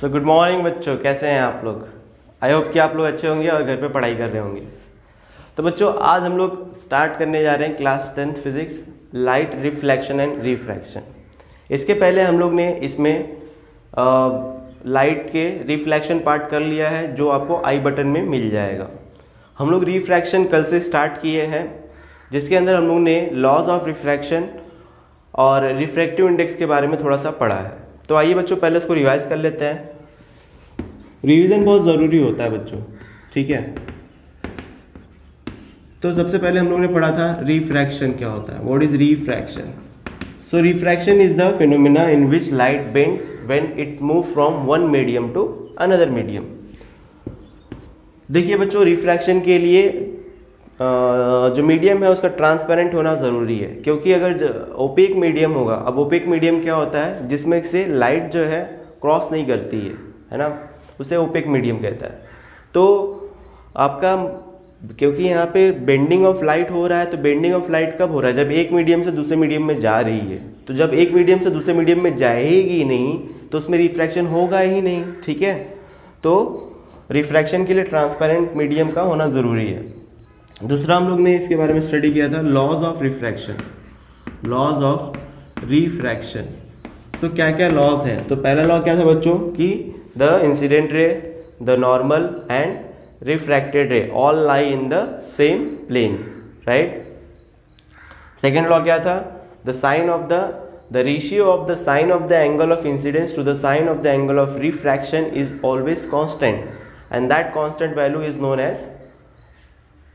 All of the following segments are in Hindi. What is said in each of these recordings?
सो गुड मॉर्निंग बच्चों, कैसे हैं आप लोग। आई होप कि आप लोग अच्छे होंगे और घर पे पढ़ाई कर रहे होंगे। तो बच्चों आज हम लोग स्टार्ट करने जा रहे हैं class 10th physics, light reflection and refraction. इसके पहले हम लोग ने इसमें लाइट के रिफ्लेक्शन पार्ट कर लिया है, जो आपको आई बटन में मिल जाएगा। हम लोग रिफ्रैक्शन कल से स्टार्ट किए हैं, जिसके अंदर हम लोग ने लॉज ऑफ रिफ्रैक्शन और रिफ्रैक्टिव इंडेक्स के बारे में थोड़ा सा पढ़ा है। तो आइए बच्चों पहले इसको रिवाइज कर लेते हैं। रिवीजन बहुत ज़रूरी होता है बच्चों, ठीक है। तो सबसे पहले हम लोगों ने पढ़ा था रिफ्रैक्शन क्या होता है, what is refraction. So refraction is the phenomena in which light bends when it's move from one medium to another medium. देखिए बच्चों, रिफ्रैक्शन के लिए जो मीडियम है उसका ट्रांसपेरेंट होना ज़रूरी है, क्योंकि अगर ओपेक मीडियम होगा, अब ओपेक मीडियम क्या होता है, जिसमें से लाइट जो है क्रॉस नहीं करती है ना, उसे ओपेक मीडियम कहता है। तो आपका क्योंकि यहाँ पे बेंडिंग ऑफ लाइट हो रहा है, तो बेंडिंग ऑफ लाइट कब हो रहा है, जब एक मीडियम से दूसरे मीडियम में जा रही है। तो जब एक मीडियम से दूसरे मीडियम में जाएगी नहीं तो उसमें रिफ्रैक्शन होगा ही नहीं, ठीक है। तो रिफ्रैक्शन के लिए ट्रांसपेरेंट मीडियम का होना ज़रूरी है। दूसरा हम लोग ने इसके बारे में स्टडी किया था laws of refraction, laws of refraction. So क्या क्या लॉज है, तो पहला लॉ क्या था बच्चों कि the incident ray, the normal and refracted ray all lie in the same plane, right. Second law क्या था, the sine of the ratio of the sine of the angle of incidence to the sine of the angle of refraction is always constant and that constant value is known as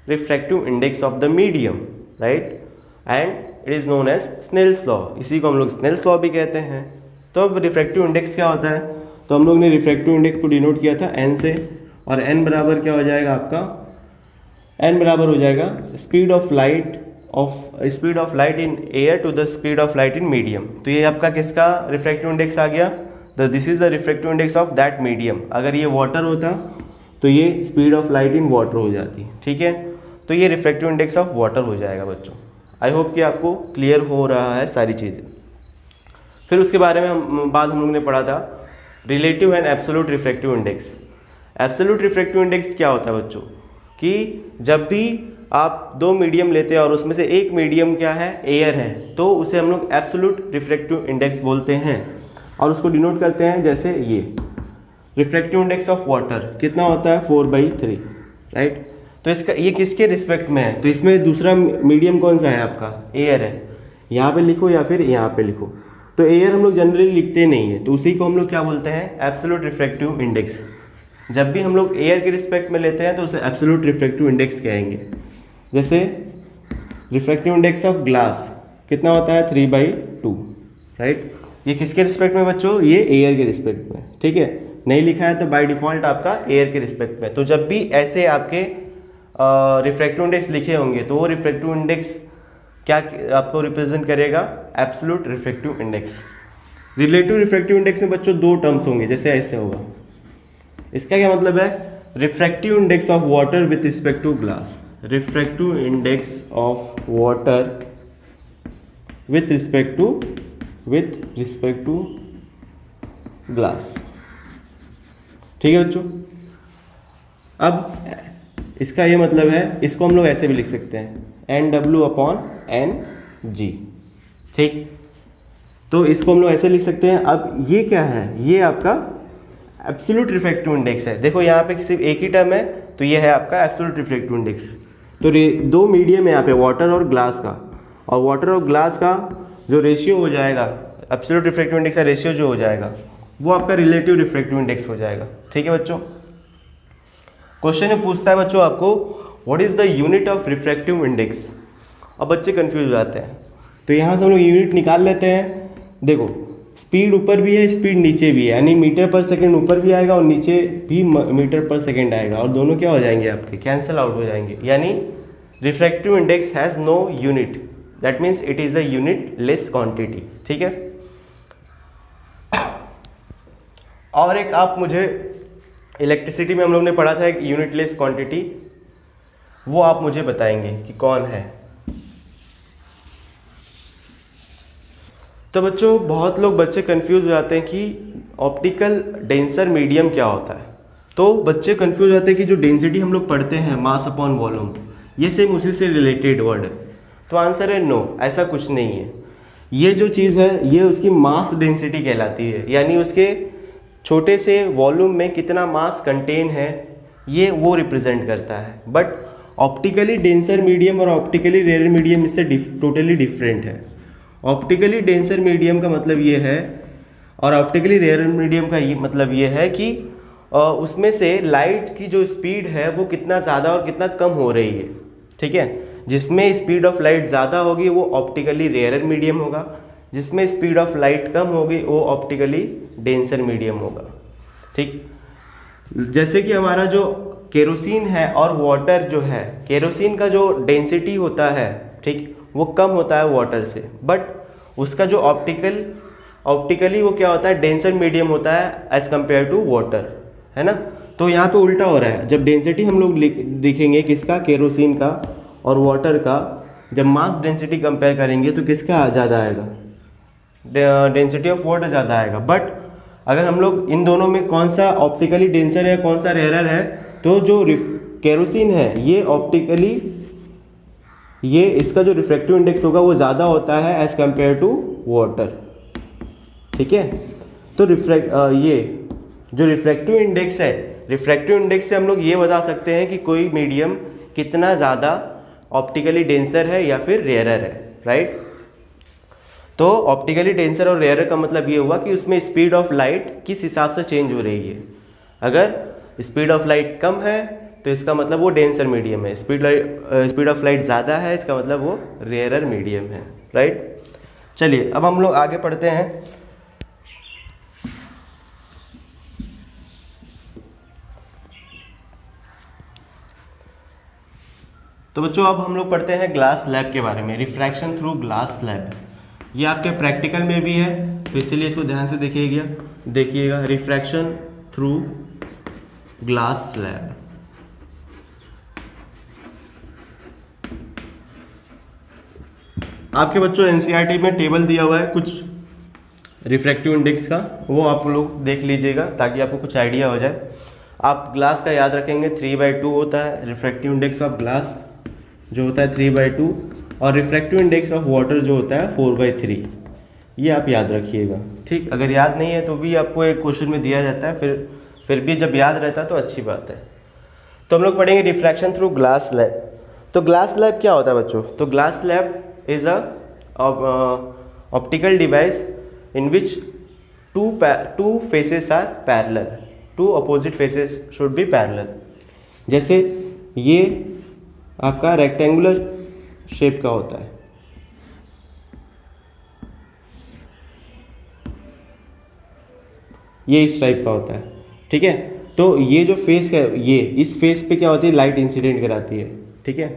refractive index of the medium, right, and it is known as Snell's law. इसी को हम लोग स्नेल्स लॉ भी कहते हैं। तो अब रिफ्रैक्टिव इंडेक्स क्या होता है, तो हम लोग ने रिफ्रैक्टिव इंडेक्स को डिनोट किया था एन से, और एन बराबर क्या हो जाएगा आपका, एन बराबर हो जाएगा speed of light in air to the speed of light in medium. तो ये आपका किसका रिफ्रैक्टिव इंडेक्स आ गया, this is the refractive index of that medium. अगर ये वाटर होता तो ये speed of light in water हो जाती, ठीक है। तो ये रिफ्रैक्टिव इंडेक्स ऑफ वाटर हो जाएगा बच्चों। आई होप कि आपको क्लियर हो रहा है सारी चीज़ें। फिर उसके बारे में हम लोग ने पढ़ा था relative and absolute refractive index. Absolute refractive index क्या होता है बच्चों कि जब भी आप दो मीडियम लेते हैं और उसमें से एक मीडियम क्या है, एयर है, तो उसे हम लोग एब्सोल्यूट रिफ्रैक्टिव इंडेक्स बोलते हैं और उसको डिनोट करते हैं जैसे ये रिफ्रैक्टिव इंडेक्स ऑफ वाटर कितना होता है 4/3, राइट। तो इसका ये किसके रिस्पेक्ट में है, तो इसमें दूसरा मीडियम कौन सा है आपका, एयर है। यहाँ पे लिखो या फिर यहाँ पे लिखो। तो एयर हम लोग जनरली लिखते नहीं है, तो उसी को हम लोग क्या बोलते हैं, एब्सोल्यूट रिफ्रैक्टिव इंडेक्स। जब भी हम लोग एयर के रिस्पेक्ट में लेते हैं तो उसे एब्सोल्यूट रिफ्रैक्टिव इंडेक्स कहेंगे। जैसे रिफ्रैक्टिव इंडेक्स ऑफ ग्लास कितना होता है 3/2, राइट। ये किसके रिस्पेक्ट में बच्चों, ये एयर के रिस्पेक्ट में, ठीक है। नहीं लिखा है तो बाय डिफ़ॉल्ट आपका एयर के रिस्पेक्ट में। तो जब भी ऐसे आपके रिफ्रैक्टिव इंडेक्स लिखे होंगे तो वो रिफ्रैक्टिव इंडेक्स क्या आपको रिप्रेजेंट करेगा, absolute refractive index. Relative refractive index में बच्चों दो टर्म्स होंगे, जैसे ऐसे होगा। इसका क्या मतलब है, refractive index of water with respect to glass, refractive index of water with respect to glass, ठीक है बच्चों। अब इसका ये मतलब है, इसको हम लोग ऐसे भी लिख सकते हैं NW/Ng, ठीक। तो इसको हम लोग ऐसे लिख सकते हैं। अब ये क्या है, ये आपका एब्सोल्यूट रिफ्रैक्टिव इंडेक्स है। देखो यहाँ पे सिर्फ एक ही टर्म है, तो ये है आपका एब्सोल्यूट रिफ्रैक्टिव इंडेक्स। तो दो मीडियम है यहाँ पे, वाटर और ग्लास का, और वाटर और ग्लास का जो रेशियो हो जाएगा, एब्सोल्यूट रिफ्रैक्टिव इंडेक्स का रेशियो जो हो जाएगा वो आपका रिलेटिव रिफ्रैक्टिव इंडेक्स हो जाएगा, ठीक है बच्चों। क्वेश्चन में पूछता है बच्चों आपको what is the unit of refractive index. अब बच्चे कंफ्यूज हो जाते हैं, तो यहाँ से हम लोग यूनिट निकाल लेते हैं। देखो स्पीड ऊपर भी है, स्पीड नीचे भी है, यानी मीटर पर सेकंड ऊपर भी आएगा और नीचे भी मीटर पर सेकंड आएगा, और दोनों क्या हो जाएंगे आपके, कैंसिल आउट हो जाएंगे। यानी refractive index has no unit, that means it is a unitless quantity, ठीक है। और एक आप मुझे इलेक्ट्रिसिटी में हम लोग ने पढ़ा था एक यूनिटलेस क्वांटिटी, वो आप मुझे बताएंगे कि कौन है। तो बच्चों बहुत लोग बच्चे कंफ्यूज हो जाते हैं कि ऑप्टिकल डेंसर मीडियम क्या होता है। तो बच्चे कंफ्यूज हो जाते हैं कि जो डेंसिटी हम लोग पढ़ते हैं मास अपॉन वॉल्यूम, ये सेम उसी से रिलेटेड वर्ड है। तो आंसर है नो, ऐसा कुछ नहीं है। ये जो चीज़ है ये उसकी मास डेंसिटी कहलाती है, यानी उसके छोटे से वॉल्यूम में कितना मास कंटेन है ये वो रिप्रेजेंट करता है। बट ऑप्टिकली डेंसर मीडियम और ऑप्टिकली रेयर मीडियम इससे टोटली डिफरेंट है। ऑप्टिकली डेंसर मीडियम का मतलब ये है और ऑप्टिकली रेयर मीडियम का ये मतलब ये है कि उसमें से लाइट की जो स्पीड है वो कितना ज़्यादा और कितना कम हो रही है, ठीक है। जिसमें स्पीड ऑफ लाइट ज़्यादा होगी वो ऑप्टिकली रेयर मीडियम होगा, जिसमें स्पीड ऑफ लाइट कम होगी वो ऑप्टिकली डेंसर मीडियम होगा, ठीक। जैसे कि हमारा जो केरोसिन है और वाटर जो है, केरोसिन का जो डेंसिटी होता है, ठीक, वो कम होता है वाटर से, बट उसका जो ऑप्टिकली वो क्या होता है, डेंसर मीडियम होता है एज कम्पेयर टू वाटर, है ना। तो यहाँ पे उल्टा हो रहा है। जब डेंसिटी हम लोग देखेंगे किसका, केरोसिन का और वाटर का, जब मास डेंसिटी कंपेयर करेंगे तो किसका ज़्यादा आएगा, डेंसिटी ऑफ वाटर ज़्यादा आएगा। बट अगर हम लोग इन दोनों में कौन सा ऑप्टिकली डेंसर है कौन सा रेयर है, तो जो केरोसिन है ये ऑप्टिकली, ये इसका जो रिफ्रैक्टिव इंडेक्स होगा वो ज़्यादा होता है एज कम्पेयर टू वाटर, ठीक है। तो ये जो रिफ्रैक्टिव इंडेक्स है, रिफ्रैक्टिव इंडेक्स से हम लोग ये बता सकते हैं कि कोई मीडियम कितना ज़्यादा ऑप्टिकली डेंसर है या फिर रेयरर है, राइट। तो ऑप्टिकली डेंसर और रेयरर का मतलब ये हुआ कि उसमें स्पीड ऑफ लाइट किस हिसाब से चेंज हो रही है। अगर स्पीड ऑफ लाइट कम है तो इसका मतलब वो डेंसर मीडियम है, स्पीड ऑफ लाइट ज़्यादा है इसका मतलब वो रेयरर मीडियम है, राइट। चलिए अब हम लोग आगे पढ़ते हैं। तो बच्चों अब हम लोग पढ़ते हैं ग्लास स्लैब के बारे में, रिफ्रैक्शन थ्रू ग्लास स्लैब। ये आपके प्रैक्टिकल में भी है तो इसीलिए इसको ध्यान से देखिएगा। Refraction through glass slab. आपके बच्चों एनसीईआरटी में टेबल दिया हुआ है कुछ रिफ्रैक्टिव इंडेक्स का, वो आप लोग देख लीजिएगा ताकि आपको कुछ आइडिया हो जाए। आप ग्लास का याद रखेंगे 3/2 होता है रिफ्रैक्टिव इंडेक्स ऑफ ग्लास जो होता है 3/2, और रिफ्रैक्टिव इंडेक्स ऑफ वाटर जो होता है 4/3। ये आप याद रखिएगा, ठीक। अगर याद नहीं है तो भी आपको एक क्वेश्चन में दिया जाता है, फिर भी जब याद रहता है तो अच्छी बात है। तो हम लोग पढ़ेंगे रिफ्रैक्शन थ्रू ग्लास स्लैब। तो ग्लास स्लैब क्या होता है बच्चों, तो glass slab is a optical device in which two faces are parallel, two opposite faces should be parallel. जैसे ये आपका रेक्टेंगुलर शेप का होता है, ये इस टाइप का होता है, ठीक है। तो ये जो फेस है, ये इस फेस पे क्या होती है, लाइट इंसिडेंट कराती है, ठीक है।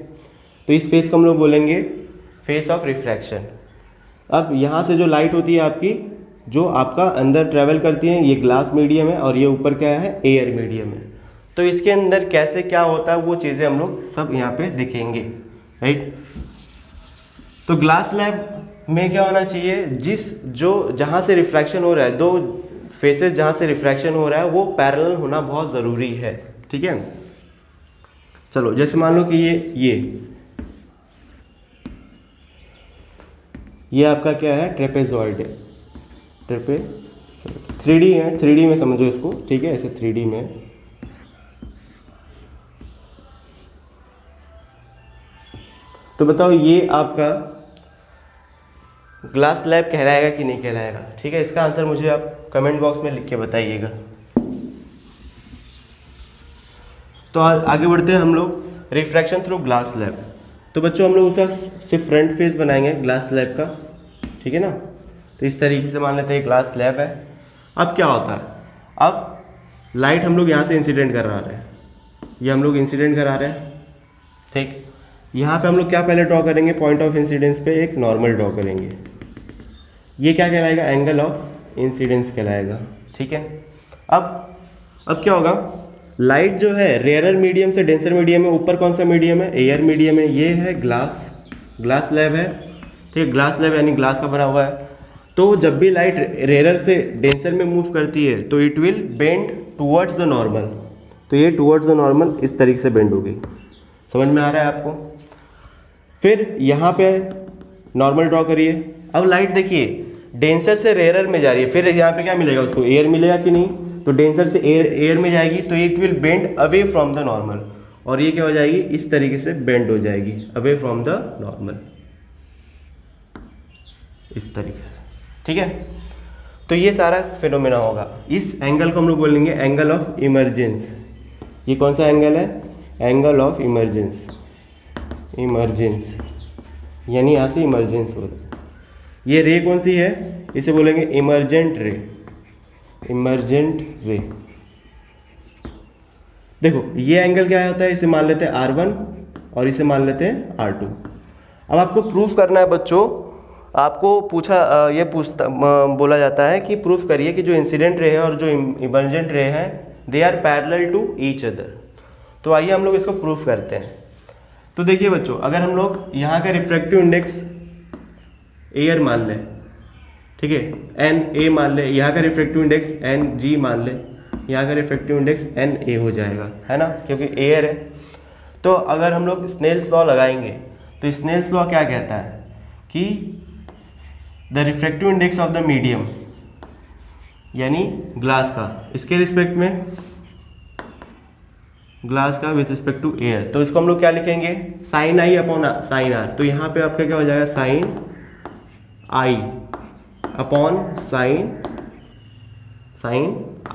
तो इस फेस को हम लोग बोलेंगे फेस ऑफ रिफ्रैक्शन। अब यहाँ से जो लाइट होती है आपकी, जो आपका अंदर ट्रैवल करती है, ये ग्लास मीडियम है और ये ऊपर क्या है, एयर मीडियम है। तो इसके अंदर कैसे क्या होता है वो चीज़ें हम लोग सब यहाँ पे देखेंगे, राइट। तो ग्लास स्लैब में क्या होना चाहिए, जहाँ से रिफ्रैक्शन हो रहा है, दो फेसेस जहाँ से रिफ्रैक्शन हो रहा है वो पैरेलल होना बहुत ज़रूरी है, ठीक है। चलो जैसे मान लो कि ये आपका क्या है, ट्रेपेजॉइड है, 3D है, 3D में समझो इसको, ठीक है, ऐसे 3D में। तो बताओ ये आपका ग्लास स्लैब कहलाएगा कि नहीं कहलाएगा, ठीक है। इसका आंसर मुझे आप कमेंट बॉक्स में लिख के बताइएगा। तो आगे बढ़ते हैं हम लोग, रिफ्रैक्शन थ्रू ग्लास स्लैब। तो बच्चों हम लोग उसका सिर्फ फ्रंट फेस बनाएंगे ग्लास स्लैब का, ठीक है ना। तो इस तरीके से मान लेते हैं ग्लास स्लैब है। अब क्या होता है, अब लाइट हम लोग यहाँ से इंसिडेंट करा रहे हैं, ये हम लोग इंसिडेंट करा रहे हैं, ठीक। यहाँ पे हम लोग क्या पहले ड्रॉ करेंगे, पॉइंट ऑफ इंसिडेंस पे एक नॉर्मल ड्रॉ करेंगे। ये क्या कहलाएगा, एंगल ऑफ इंसिडेंस कहलाएगा, ठीक है। अब क्या होगा, लाइट जो है रेयरर मीडियम से डेंसर मीडियम में, ऊपर कौन सा मीडियम है, एयर मीडियम है, ये है ग्लास स्लैब है, ठीक है। ग्लास स्लैब यानी ग्लास का बना हुआ है। तो जब भी लाइट रेयर से डेंसर में मूव करती है तो it will bend towards the normal. तो ये टूवर्ड्स द नॉर्मल इस तरीके से बेंड होगी। समझ में आ रहा है आपको? फिर यहाँ पे नॉर्मल ड्रॉ करिए। अब लाइट देखिए डेंसर से रेयर में जा रही है, फिर यहाँ पे क्या मिलेगा उसको, एयर मिलेगा कि नहीं? तो डेंसर से एयर में जाएगी तो it will bend away from the normal, और ये क्या हो जाएगी, इस तरीके से बेंड हो जाएगी अवे फ्रॉम द नॉर्मल, इस तरीके से। ठीक है, तो ये सारा फिनोमेना होगा। इस एंगल को हम लोग बोलेंगे एंगल ऑफ इमर्जेंस। ये कौन सा एंगल है? Angle of emergence. इमर्जेंस यानी यहाँ से इमर्जेंस हो रहा है। ये रे कौन सी है? इसे बोलेंगे इमर्जेंट रे। इमर्जेंट रे। देखो ये एंगल क्या होता है, इसे मान लेते हैं R1 और इसे मान लेते हैं R2। अब आपको प्रूफ करना है बच्चों, आपको बोला जाता है कि प्रूफ करिए कि जो इंसिडेंट रे है और जो इमर्जेंट रे है they are parallel to each other. तो आइए हम लोग इसको प्रूफ करते हैं। तो देखिए बच्चों, अगर हम लोग यहाँ का रिफ्रैक्टिव इंडेक्स एयर मान लें, ठीक है, एन ए मान ले, यहाँ का रिफ्रैक्टिव इंडेक्स एन जी मान ले, यहाँ का रिफ्रैक्टिव इंडेक्स एन ए हो जाएगा, है ना, क्योंकि एयर है। तो अगर हम लोग स्नेल्स लॉ लगाएंगे तो स्नेल्स लॉ क्या कहता है कि the refractive index of the medium यानी ग्लास का, इसके रिस्पेक्ट में ग्लास का विथ रिस्पेक्ट टू एयर, तो इसको हम लोग क्या लिखेंगे, साइन आई अपॉन साइन आर। तो यहाँ पे आपका क्या हो जाएगा, साइन आई अपॉन साइन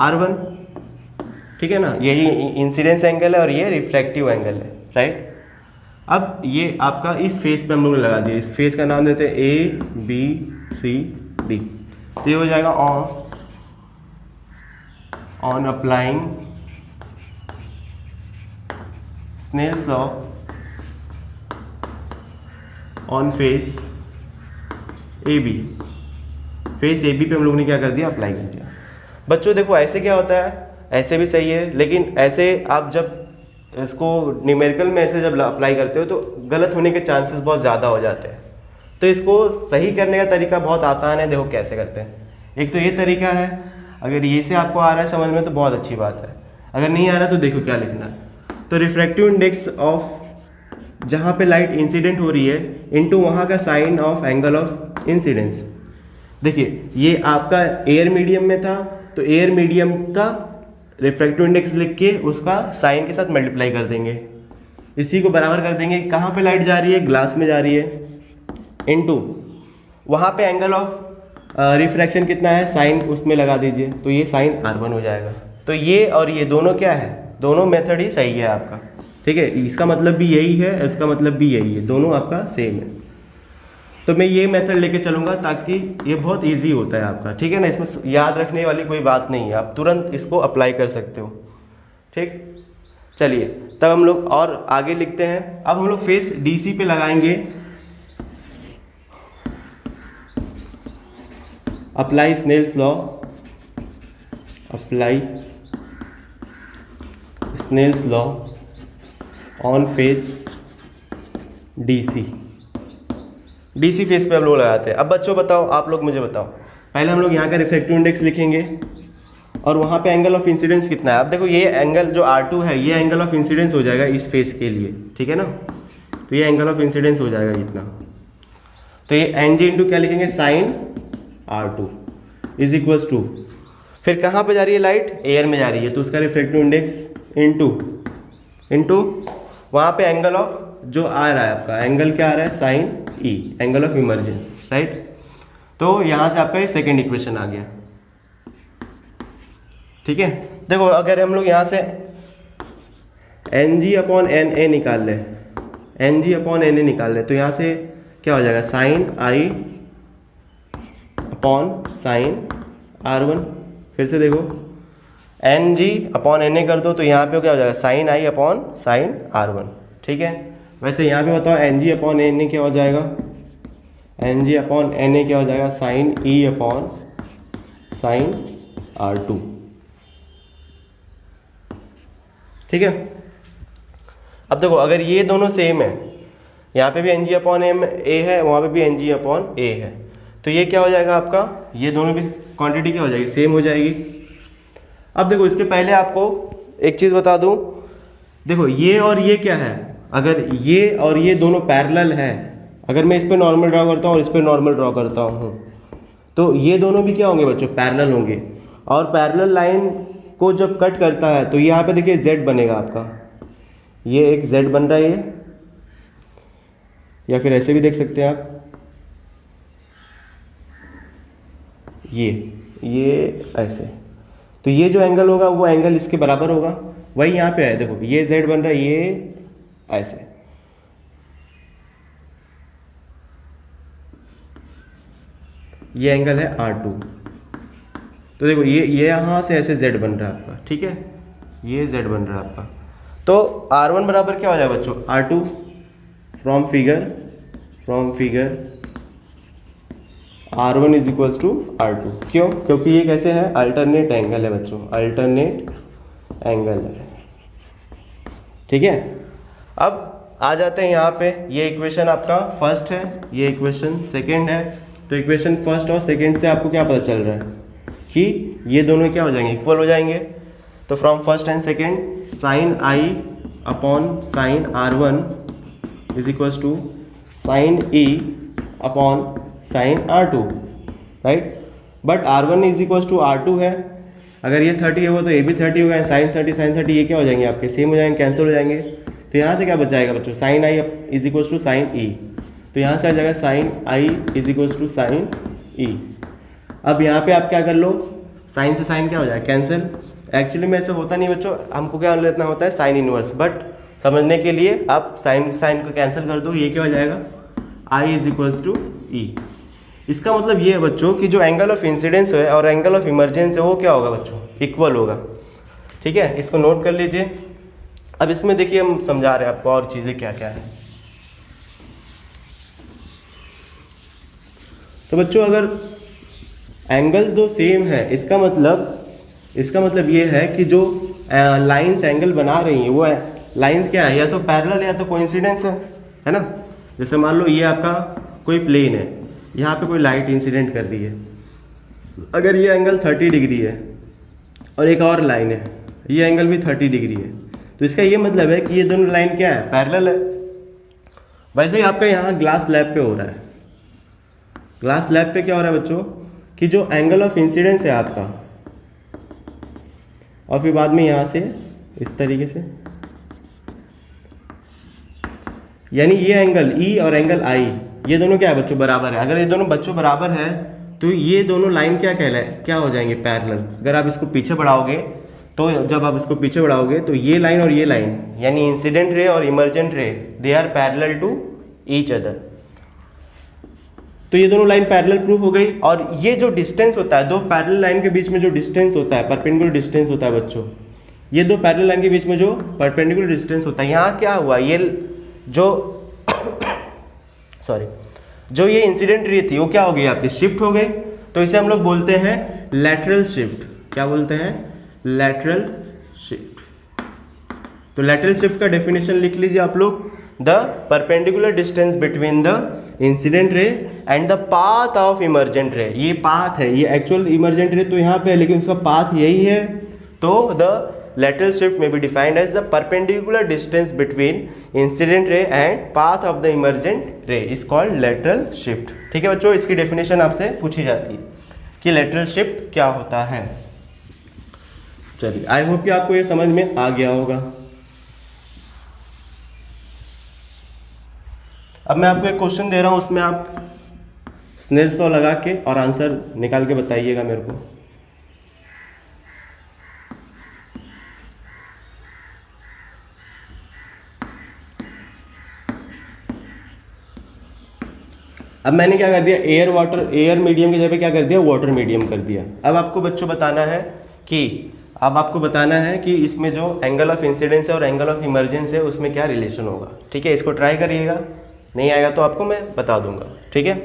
R1। ठीक है ना, यही इंसिडेंस एंगल है और ये रिफ्रैक्टिव एंगल है, राइट। अब ये आपका इस फेस पे हम लोग लगा दिया, इस फेस का नाम देते हैं ABCD। तो ये हो जाएगा on applying Snell's law on face AB। Face AB पे हम लोग ने क्या कर दिया, अप्लाई कर दिया। बच्चों देखो ऐसे क्या होता है, ऐसे भी सही है, लेकिन ऐसे आप जब इसको न्यूमेरिकल में ऐसे जब अप्लाई करते हो तो गलत होने के चांसेस बहुत ज़्यादा हो जाते हैं। तो इसको सही करने का तरीका बहुत आसान है। देखो कैसे करते हैं, एक तो ये तरीका है, अगर ये से आपको आ रहा है समझ में तो बहुत अच्छी बात है, अगर नहीं आ रहा तो देखो क्या लिखना है। तो रिफ्रैक्टिव इंडेक्स ऑफ जहाँ पे लाइट इंसिडेंट हो रही है इनटू वहाँ का sine of angle of incidence. देखिए ये आपका एयर मीडियम में था तो एयर मीडियम का रिफ्रैक्टिव इंडेक्स लिख के उसका साइन के साथ मल्टीप्लाई कर देंगे, इसी को बराबर कर देंगे कहाँ पे लाइट जा रही है, ग्लास में जा रही है, इनटू वहाँ पे एंगल ऑफ रिफ्रैक्शन कितना है, साइन उसमें लगा दीजिए, तो ये साइन R1 हो जाएगा। तो ये और ये दोनों क्या है, दोनों मेथड ही सही है आपका, ठीक है। इसका मतलब भी यही है, इसका मतलब भी यही है, दोनों आपका सेम है। तो मैं ये मेथड लेके चलूँगा ताकि ये बहुत इजी होता है आपका, ठीक है ना, इसमें याद रखने वाली कोई बात नहीं है, आप तुरंत इसको अप्लाई कर सकते हो, ठीक। चलिए तब हम लोग और आगे लिखते हैं। अब हम लोग फेस DC पे लगाएंगे apply Snell's law, apply Snell's law on face DC face पे हम लोग लगाते हैं। अब बच्चों बताओ, आप लोग मुझे बताओ, पहले हम लोग यहाँ का रिफ्रैक्टिव इंडेक्स लिखेंगे और वहाँ पे एंगल ऑफ इंसिडेंस कितना है। अब देखो ये एंगल जो R2 है ये एंगल ऑफ इंसिडेंस हो जाएगा इस फेस के लिए, ठीक है ना, तो ये एंगल ऑफ इंसिडेंस हो जाएगा इतना। तो ये NG इंटू क्या लिखेंगे, sign R2 is equals to, फिर कहाँ पे जा रही है लाइट, एयर में जा रही है, तो उसका रिफ्रैक्टिव इंडेक्स इंटू वहाँ पे एंगल ऑफ जो आ रहा है आपका, एंगल क्या आ रहा है, sine E, angle of emergence, right. तो यहाँ से आपका ये सेकेंड इक्वेशन आ गया, ठीक है। देखो अगर हम लोग यहाँ से NG अपॉन NA निकाल लें, NG अपॉन NA निकाल लें, तो यहाँ से क्या हो जाएगा, sine I upon sine R1। फिर से देखो NG अपॉन NA कर दो तो यहाँ पे क्या हो जाएगा, sine I upon sine R1, ठीक है। वैसे यहाँ पे बताओ NG अपॉन NA क्या हो जाएगा, NG अपॉन NA क्या हो जाएगा, sign E upon sine R2, ठीक है। अब देखो अगर ये दोनों सेम है, यहाँ पे भी NG अपॉन A है, वहाँ पे भी NG अपॉन A है, तो ये क्या हो जाएगा आपका, ये दोनों की क्वांटिटी क्या हो जाएगी, सेम हो जाएगी। अब देखो इसके पहले आपको एक चीज़ बता दूं, देखो ये और ये क्या है, अगर ये और ये दोनों पैरेलल हैं, अगर मैं इस पर नॉर्मल ड्रॉ करता हूँ और इस पर नॉर्मल ड्रॉ करता हूँ, तो ये दोनों भी क्या होंगे बच्चों, पैरेलल होंगे। और पैरेलल लाइन को जब कट करता है तो यहाँ पे देखिए Z बनेगा आपका, ये एक Z बन रहा है ये, या फिर ऐसे भी देख सकते हैं आप, ये ऐसे। तो ये जो एंगल होगा वो एंगल इसके बराबर होगा, वही यहाँ पे है, देखो ये Z बन रहा है, ये ऐसे। ये एंगल है R2। तो देखो ये यहाँ से ऐसे Z बन रहा है आपका, ठीक है, ये Z बन रहा है आपका। तो R1 बराबर क्या हो जाएगा बच्चों, R2 from figure R1 is equals to R2। क्यों, क्योंकि ये कैसे है, अल्टरनेट एंगल है बच्चों, अल्टरनेट एंगल है, ठीक है। अब आ जाते हैं यहाँ पे, ये इक्वेशन आपका फर्स्ट है, ये इक्वेशन सेकंड है। तो इक्वेशन फर्स्ट और सेकंड से आपको क्या पता चल रहा है कि ये दोनों क्या हो जाएंगे, इक्वल हो जाएंगे। तो from first and second sine I upon sine R1 is equals to sine E upon sine R2, right. But R1 is equals to R2 है, अगर ये 30 है वो तो ये भी 30 होगा, साइन 30 ये क्या हो जाएंगे आपके, सेम हो जाएंगे, कैंसिल हो जाएंगे। तो यहाँ से क्या बच जाएगा बच्चों, sine I is equals to sine E। तो यहाँ से आ जाएगा sine I is equals to sine E। अब यहाँ पे आप क्या कर लो, साइन से साइन क्या हो जाएगा, कैंसिल। एक्चुअली में ऐसे होता नहीं बच्चों, हमको क्या लेना होता है साइन इनवर्स, बट समझने के लिए आप साइन को कैंसिल कर दो, ये क्या हो जाएगा I is equals to E। इसका मतलब ये है बच्चों कि जो एंगल ऑफ इंसिडेंस है और एंगल ऑफ इमरजेंस है वो क्या होगा बच्चों, इक्वल होगा, ठीक है। इसको नोट कर लीजिए। अब इसमें देखिए हम समझा रहे हैं आपको और चीज़ें क्या क्या है। तो बच्चों अगर एंगल दो सेम है, इसका मतलब ये है कि जो लाइंस एंगल बना रही हैं वो लाइंस क्या है, या तो पैरेलल या तो कोइंसिडेंस है ना। जैसे मान लो ये आपका कोई प्लेन है, यहाँ पे कोई लाइट इंसिडेंट कर रही है, अगर ये एंगल 30 डिग्री है और एक और लाइन है, ये एंगल भी 30 डिग्री है, तो इसका ये मतलब है कि ये दोनों लाइन क्या है, पैरेलल है। वैसे ही आपका यहाँ ग्लास स्लैब पे हो रहा है, ग्लास स्लैब पे क्या हो रहा है बच्चों कि जो एंगल ऑफ इंसिडेंस है आपका, और फिर बाद में यहाँ से इस तरीके से, यानी ये एंगल E और एंगल I ये दोनों क्या है बच्चों, बराबर है। अगर ये दोनों बच्चों बराबर है तो ये दोनों लाइन क्या हो जाएंगे, पैरेलल। अगर आप इसको पीछे बढ़ाओगे तो जब आप इसको पीछे बढ़ाओगे तो ये लाइन और ये लाइन, यानी इंसिडेंट रे और emergent ray, they are parallel to each other. तो ये दोनों लाइन पैरेलल प्रूफ हो गई। और ये जो डिस्टेंस होता है, दो पैरेलल लाइन के बीच में जो डिस्टेंस होता है, परपेंडिकुलर डिस्टेंस होता है बच्चों, ये दो पैरेलल लाइन के बीच में जो परपेंडिकुलर डिस्टेंस होता है, यहाँ क्या हुआ, ये जो ये इंसिडेंट रे थी वो क्या हो गई आपकी, शिफ्ट हो गई। तो इसे हम लोग बोलते हैं लैटरल शिफ्ट। क्या बोलते हैं, लैटरल शिफ्ट। तो लैटरल शिफ्ट का डेफिनेशन लिख लीजिए आप लोग, the perpendicular distance between the incident रे and the path of emergent ray. ये पाथ है, ये एक्चुअल इमरजेंट रे तो यहाँ पे है, लेकिन उसका पाथ यही है। तो the lateral shift may be defined as the perpendicular distance between incident ray and path of the emergent ray is called lateral shift। ठीक है बच्चों, इसकी डेफिनेशन आपसे पूछी जाती है कि lateral shift क्या होता है। चलिए, आई होप कि आपको ये समझ में आ गया होगा। अब मैं आपको एक क्वेश्चन दे रहा हूं, उसमें आप स्नेल्स लॉ लगा के और आंसर निकाल के बताइएगा मेरे को। अब मैंने क्या कर दिया, एयर मीडियम की जगह क्या कर दिया, वाटर मीडियम कर दिया। अब आपको बच्चों बताना है कि इसमें जो एंगल ऑफ इंसिडेंस है और एंगल ऑफ इमरजेंस है उसमें क्या रिलेशन होगा। ठीक है, इसको ट्राई करिएगा, नहीं आएगा तो आपको मैं बता दूंगा। ठीक है,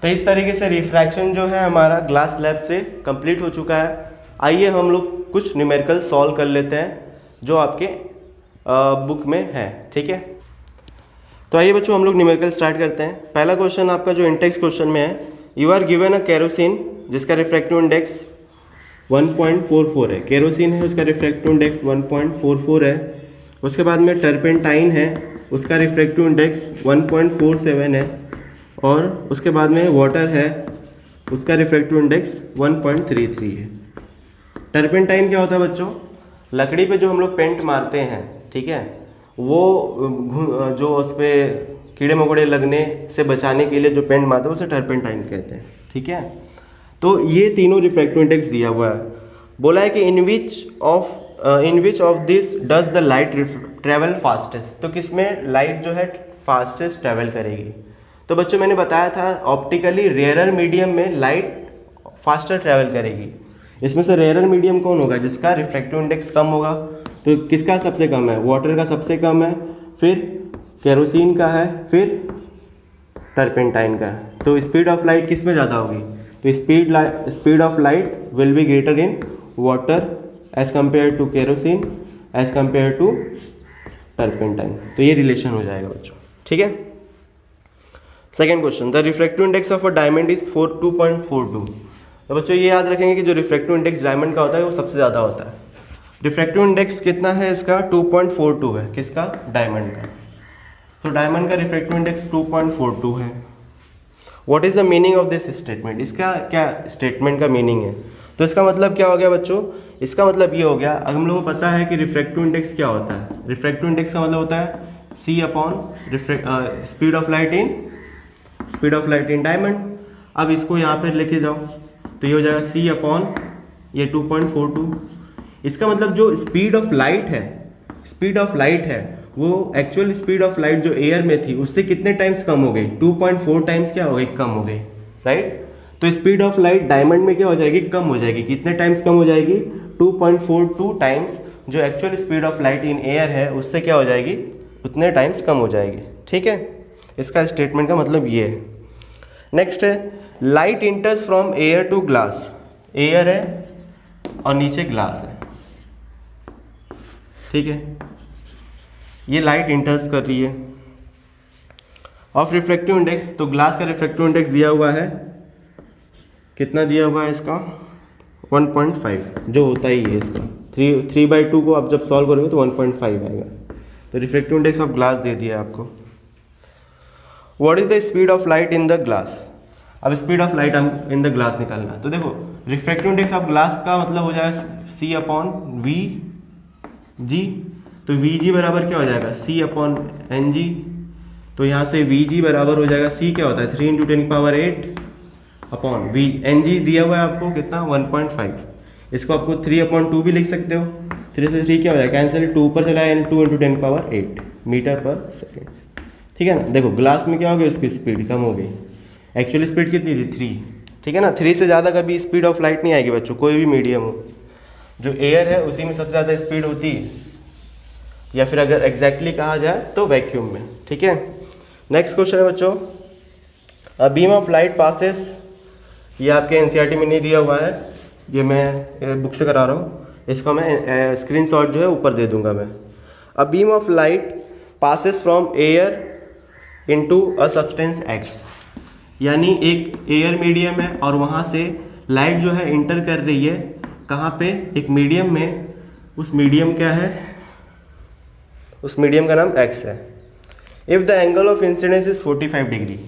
तो इस तरीके से रिफ्रैक्शन जो है हमारा ग्लास स्लैब से कंप्लीट हो चुका है। आइए हम लोग कुछ न्यूमेरिकल सॉल्व कर लेते हैं जो आपके बुक में है। ठीक है, तो आइए बच्चों हम लोग न्यूमेरिकल स्टार्ट करते हैं। पहला क्वेश्चन आपका जो इंटेक्स क्वेश्चन में है, you are given a kerosene जिसका रिफ्रैक्टिव इंडेक्स 1.44 है। केरोसिन है, उसका रिफ्रैक्टिव इंडेक्स 1.44 है। उसके बाद में टर्पेंटाइन है, उसका रिफ्रैक्टिव इंडेक्स 1.47 है। और उसके बाद में वाटर है, उसका रिफ्रैक्टिव इंडेक्स 1.33 है। टर्पेंटाइन क्या होता है बच्चों? लकड़ी पे जो हम लोग पेंट मारते हैं, ठीक है, वो जो उस पर कीड़े मकोड़े लगने से बचाने के लिए जो पेंट मारते हैं उसे टर्पेंटाइन कहते हैं, ठीक है। तो ये तीनों रिफ्रैक्टिव इंडेक्स दिया हुआ है। बोला है कि in which of this does the light travel fastest. तो किसमें लाइट जो है फास्टेस्ट ट्रेवल करेगी? तो बच्चों मैंने बताया था ऑप्टिकली रेयरर मीडियम में लाइट फास्टर ट्रेवल करेगी। इसमें से रेयरर मीडियम कौन होगा? जिसका रिफ्रैक्टिव इंडेक्स कम होगा। तो किसका सबसे कम है? वाटर का सबसे कम है, फिर केरोसिन का है, फिर टर्पेंटाइन का है। तो स्पीड ऑफ लाइट किस में ज़्यादा होगी? तो speed of light will be greater in water as compare to kerosene as compare to turpentine. तो ये रिलेशन हो जाएगा बच्चों, ठीक है। Second question, the refractive index of a diamond is 2.42। तो बच्चों ये याद रखेंगे कि जो रिफ्रैक्टिव इंडेक्स डायमंड का होता है वो सबसे ज़्यादा होता है। रिफ्रैक्टिव इंडेक्स कितना है इसका? 2.42 है। किसका? डायमंड का। तो डायमंड का रिफ्रैक्टिव इंडेक्स 2.42 है। What is the meaning of this statement? इसका क्या स्टेटमेंट का मीनिंग है? तो इसका मतलब क्या हो गया बच्चों? इसका मतलब ये हो गया, अब हम लोगों को पता है कि रिफ्रैक्टिव इंडेक्स क्या होता है। रिफ्रैक्टिव इंडेक्स का मतलब होता है C upon speed of light in diamond. अब इसको यहाँ पर लेके जाओ तो ये हो जाएगा C अपॉन ये 2.42। इसका मतलब जो स्पीड ऑफ लाइट है वो एक्चुअल स्पीड ऑफ लाइट जो एयर में थी उससे कितने टाइम्स कम हो गई? 2.4 टाइम्स क्या हो गई? कम हो गई, राइट। तो स्पीड ऑफ लाइट डायमंड में क्या हो जाएगी? कम हो जाएगी। कितने टाइम्स कम हो जाएगी? 2.42 टाइम्स। जो actual speed of light in air है उससे क्या हो जाएगी? उतने टाइम्स कम हो जाएगी, ठीक है। इसका स्टेटमेंट का मतलब ये है। नेक्स्ट है, light enters from air to glass. Air है और नीचे ग्लास है, ठीक है। ये लाइट इंटर्स कर रही है। ऑफ रिफ्रैक्टिव इंडेक्स, तो ग्लास का रिफ्रैक्टिव इंडेक्स दिया हुआ है, कितना दिया हुआ है इसका? 1.5, जो होता ही है इसका। 3/2 को आप जब सॉल्व करोगे तो 1.5 आएगा। तो रिफ्रैक्टिव इंडेक्स ऑफ ग्लास दे दिया है आपको। What is the speed of light in the glass? अब speed of light in the glass निकालना। तो देखो रिफ्रैक्टिव इंडेक्स ऑफ ग्लास का मतलब हो जाएगा C अपॉन VG। तो VG बराबर क्या हो जाएगा? C upon NG। तो यहाँ से VG बराबर हो जाएगा, C क्या होता है? 3 × 10⁸ अपॉन NG दिया हुआ है आपको कितना? 1.5। इसको आपको 3/2 भी लिख सकते हो। 3 से 3 क्या हो जाएगा? कैंसिल, 2 ऊपर चला है, 2 × 10⁸ मीटर पर सेकेंड, ठीक है ना। देखो ग्लास में क्या हो गया? उसकी स्पीड कम हो गई। एक्चुअली स्पीड कितनी थी? 3, ठीक है ना। 3 से ज़्यादा कभी स्पीड ऑफ लाइट नहीं आएगी बच्चों, कोई भी मीडियम हो। जो एयर है उसी में सबसे ज़्यादा स्पीड होती है, या फिर अगर एग्जैक्टली कहा जाए तो वैक्यूम में, ठीक है। नेक्स्ट क्वेश्चन है बच्चों, a beam of light passes. ये आपके NCERT में नहीं दिया हुआ है, ये मैं बुक से करा रहा हूँ। इसको मैं स्क्रीनशॉट जो है ऊपर दे दूंगा मैं। A beam of light passes from air into a substance X। यानी एक एयर मीडियम है और वहाँ से लाइट जो है इंटर कर रही है कहाँ पे? एक मीडियम में। उस मीडियम क्या है? उस मीडियम का नाम X है। If the angle of incidence is 45 degree,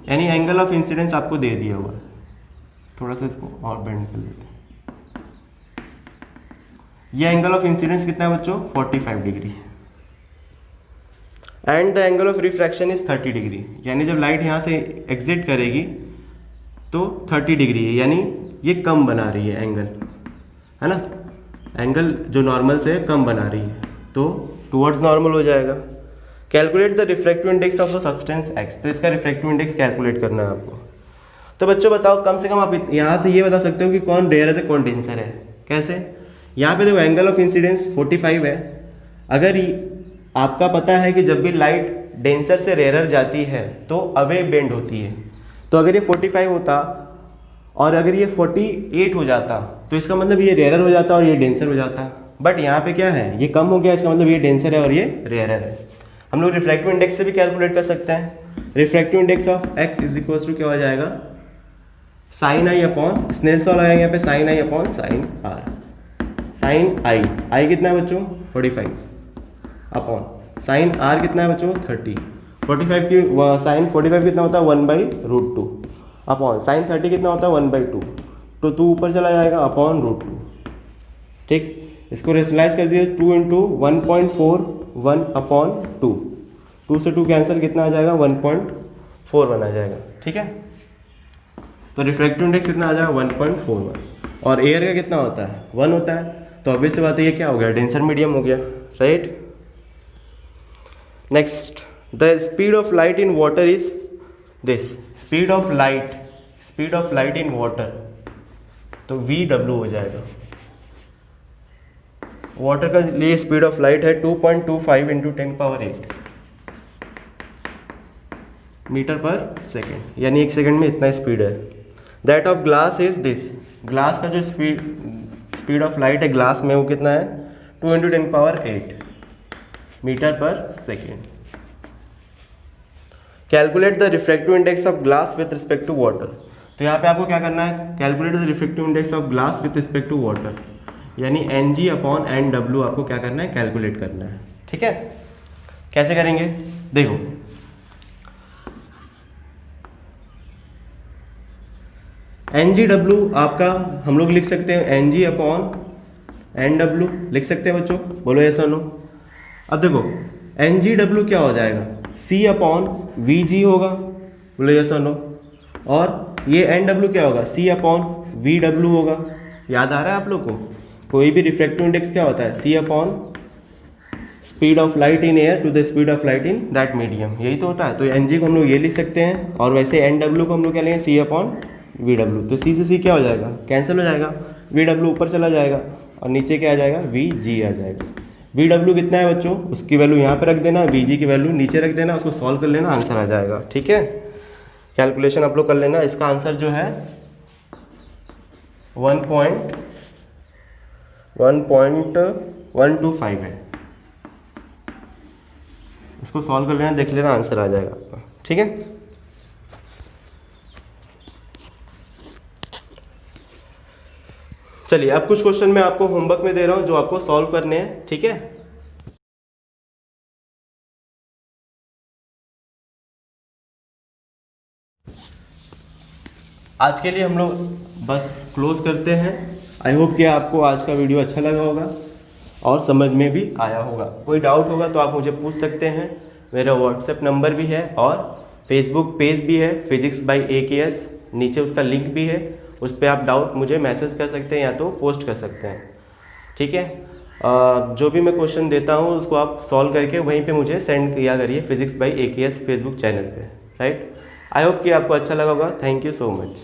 यानी एंगल ऑफ इंसिडेंस आपको दे दिया हुआ है। थोड़ा सा इसको और बेंड कर लेते हैं। ये एंगल ऑफ इंसिडेंस कितना है बच्चों? 45 degree. And the angle of refraction is 30 degree, यानी जब लाइट यहाँ से एग्जिट करेगी तो 30 डिग्री है, यानी ये कम बना रही है एंगल, है ना। एंगल जो नॉर्मल से कम बना रही है, तो टुवर्ड्स नॉर्मल हो जाएगा। Calculate the refractive index of a substance X। तो इसका रिफ्रैक्टिव इंडेक्स कैलकुलेट करना है आपको। तो बच्चों बताओ, कम से कम आप यहाँ से ये बता सकते हो कि कौन रेयर है कौन डेंसर है। कैसे? यहाँ पे देखो एंगल ऑफ इंसिडेंस 45 है। अगर आपका पता है कि जब भी लाइट डेंसर से रेयर जाती है तो अवे बेंड होती है। तो अगर ये 45 होता और अगर ये 48 हो जाता तो इसका मतलब ये रेयर हो जाता और ये डेंसर हो जाता। बट यहाँ पे क्या है? ये कम हो गया, इसका मतलब ये डेंसर है और ये रेयर है। हम लोग रिफ्रैक्टिव इंडेक्स से भी कैलकुलेट कर सकते हैं। Refractive index of x is equal to क्या हो जाएगा, साइन आई अपॉन, स्नेल्स लॉ लगाएंगे यहाँ पे, sine I upon sine r. Sine i कितना है बच्चों 45 अपॉन साइन आर कितना है बच्चों 30। 45 की साइन 45 कितना होता है 1/√2 अपॉन साइन 30 कितना होता है 1/2, तो 2 ऊपर चला जाएगा अपॉन √2। ठीक, इसको रेशनलाइज कर दिए 2 × 1.41 अपॉन 2, 2 से 2 कैंसिल, कितना आ जाएगा 1.41 आ जाएगा। ठीक है, तो रिफ्रैक्टिव इंडेक्स कितना आ जाएगा 1.41, और एयर का कितना होता है 1 होता है, तो ऑब्वियस सी बात है ये क्या हो गया, डेंसर मीडियम हो गया, right. Next, the speed of light in water is this, speed of light in water, तो VW हो जाएगा। वाटर का लिए स्पीड ऑफ लाइट है 2.25 × 10⁸ मीटर पर सेकेंड, यानी 1 सेकेंड में इतना स्पीड है। That of glass is this, glass का जो स्पीड ऑफ लाइट है ग्लास में वो कितना है 2 × 10⁸ मीटर पर second. Calculate the refractive index of glass with respect to water, तो यहाँ पे आपको क्या करना है, calculate the refractive index of glass with respect to water, यानी Ng/Nw आपको क्या करना है, कैलकुलेट करना है। ठीक है, कैसे करेंगे देखो, Ngw आपका हम लोग लिख सकते हैं Ng/Nw लिख सकते हैं बच्चों, बोलो ऐसा नो। अब देखो Ngw क्या हो जाएगा, C/Vg होगा, बोलो ऐसा नो, और ये Nw क्या होगा, C/Vw होगा। याद आ रहा है आप लोग को, कोई भी रिफ्रैक्टिव इंडेक्स क्या होता है, C/ speed of light in air to the speed of light in that medium, यही तो होता है। तो Ng को हम लोग ये लिख सकते हैं, और वैसे Nw को हम लोग क्या लेंगे C/Vw, तो C से C क्या हो जाएगा, कैंसिल हो जाएगा, Vw ऊपर चला जाएगा और नीचे क्या आ जाएगा, Vg आ जाएगा। Vw कितना है बच्चों, उसकी वैल्यू यहाँ पे रख देना, Vg की वैल्यू नीचे रख देना, उसको सॉल्व कर लेना, आंसर आ जाएगा। ठीक है, कैलकुलेशन आप लोग कर लेना, इसका आंसर जो है 1.125 है, इसको सॉल्व कर लेना, देख लेना, आंसर आ जाएगा आपका। ठीक है, चलिए अब कुछ क्वेश्चन मैं आपको होमवर्क में दे रहा हूं जो आपको सॉल्व करने हैं। ठीक है, आज के लिए हम लोग बस क्लोज करते हैं। आई होप कि आपको आज का वीडियो अच्छा लगा होगा और समझ में भी आया होगा। कोई डाउट होगा तो आप मुझे पूछ सकते हैं, मेरा व्हाट्सएप नंबर भी है और फेसबुक पेज भी है फिजिक्स बाय AKS, नीचे उसका लिंक भी है, उस पर आप डाउट मुझे मैसेज कर सकते हैं या तो पोस्ट कर सकते हैं। ठीक है, जो भी मैं क्वेश्चन देता हूँ उसको आप सॉल्व करके वहीं पे मुझे सेंड किया करिए physics bye AKS Facebook channel पे, राइट। आई होप कि आपको अच्छा लगा होगा। Thank you so much.